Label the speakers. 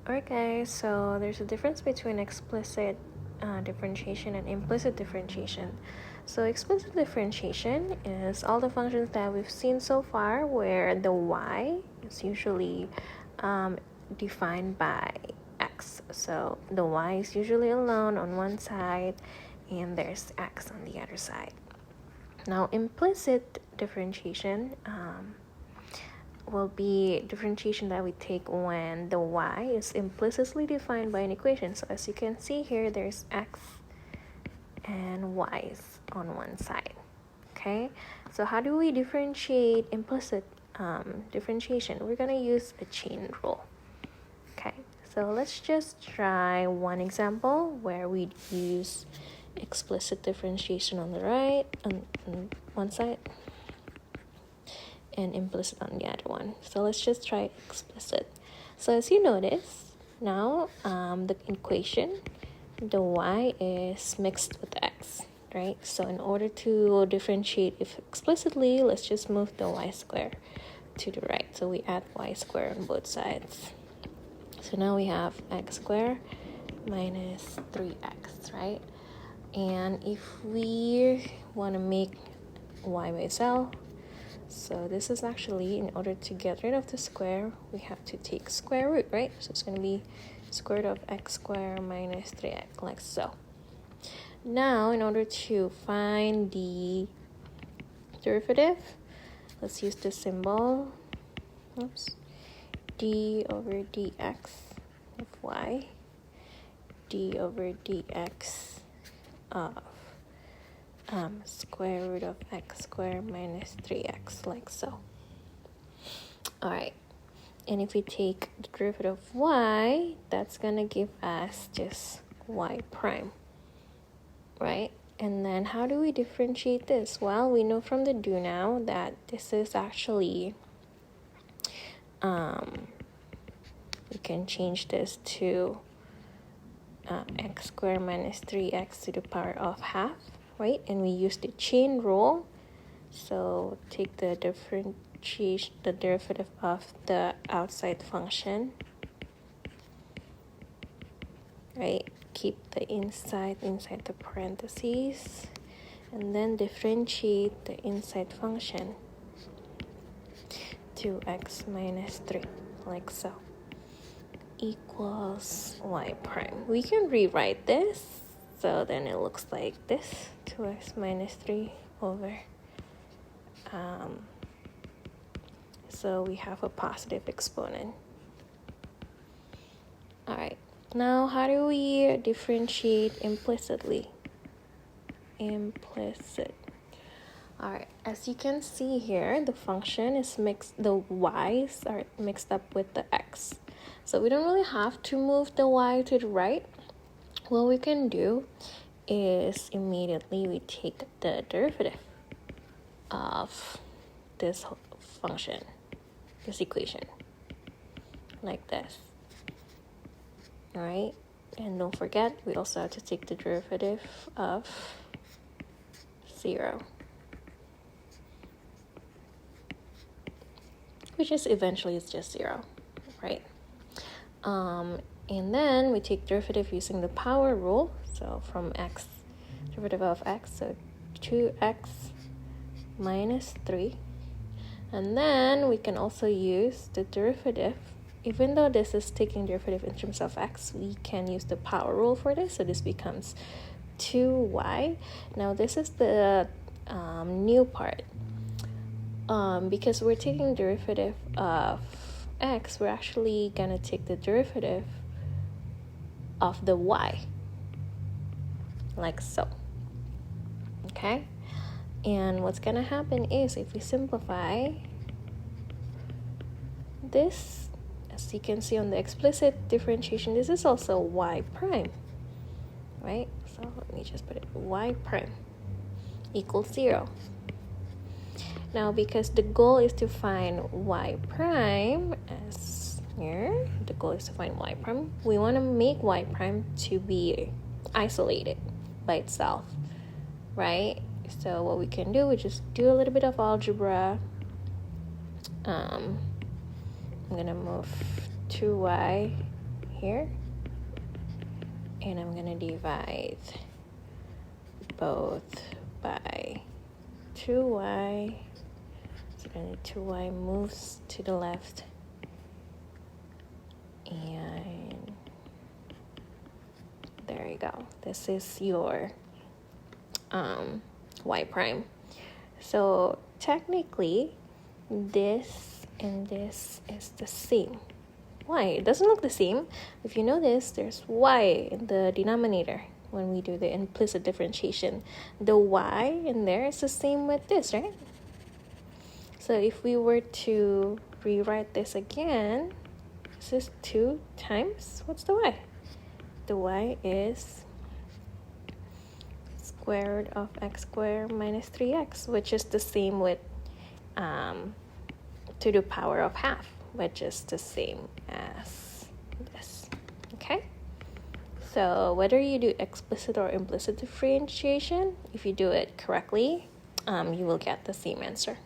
Speaker 1: Alright guys, so there's a difference between explicit differentiation and implicit differentiation. So explicit differentiation is all the functions that we've seen so far where the y is usually defined by x. So the y is usually alone on one side and there's x on the other side. Now implicit differentiation will be differentiation that we take when the y is implicitly defined by an equation. So as you can see here, there's x and y's on one side. Okay, so how do we differentiate implicit differentiation? We're going to use a chain rule. Okay, so let's just try one example where we use explicit differentiation on the right, on one side, and implicit on the other one. So let's just try explicit. So as you notice, now the equation, the y is mixed with x, right? So in order to differentiate if explicitly, let's just move the y square to the right. So we add y square on both sides. So now we have x squared minus 3x, right? And if we want to make y by itself, so this is actually, in order to get rid of the square, we have to take square root, right? So it's going to be square root of x squared minus 3x, like so. Now, in order to find the derivative, let's use the symbol, d over dx of y, d over dx of square root of x squared minus 3x, like so. Alright, and if we take the derivative of y, that's gonna give us just y prime, right? And then how do we differentiate this? Well, we know from the do now that this is actually we can change this to x squared minus 3x to the power of half, right? And we use the chain rule. So take the differentiation, the derivative of the outside function, right? Keep the inside the parentheses, and then differentiate the inside function to x minus 3, like so, equals y prime. We can rewrite this, so then it looks like this, 2x minus 3 over, so we have a positive exponent. Alright, now how do we differentiate implicitly? Implicit. Alright, as you can see here, the function is mixed, the y's are mixed up with the x. So we don't really have to move the y to the right. What we can do is immediately we take the derivative of this function, this equation, like this. Alright, and don't forget, we also have to take the derivative of 0, which is eventually is just 0, right? And then we take derivative using the power rule. So from x, derivative of x, so 2x minus 3. And then we can also use the derivative. Even though this is taking derivative in terms of x, we can use the power rule for this. So this becomes 2y. Now this is the new part. Because we're taking derivative of x, we're actually going to take the derivative of the y, like so. Okay? And what's going to happen is, if we simplify this, as you can see on the explicit differentiation, this is also y prime, right? So let me just put it, y prime equals 0. Now, because the goal is to find y prime, as here, the goal is to find y prime, we want to make y prime to be isolated by itself, right? So what we can do, we just do a little bit of algebra. I'm gonna move 2y here, and I'm gonna divide both by 2y. So then 2y moves to the left, and there you go. This is your y prime. So technically this and this is the same. Why? It doesn't look the same. If you notice, there's y in the denominator when we do the implicit differentiation. The y in there is the same with this, right? So if we were to rewrite this again, this is 2 times, what's the y? The y is square root of x squared minus 3x, which is the same with to the power of half, which is the same as this. Okay? So whether you do explicit or implicit differentiation, if you do it correctly, you will get the same answer.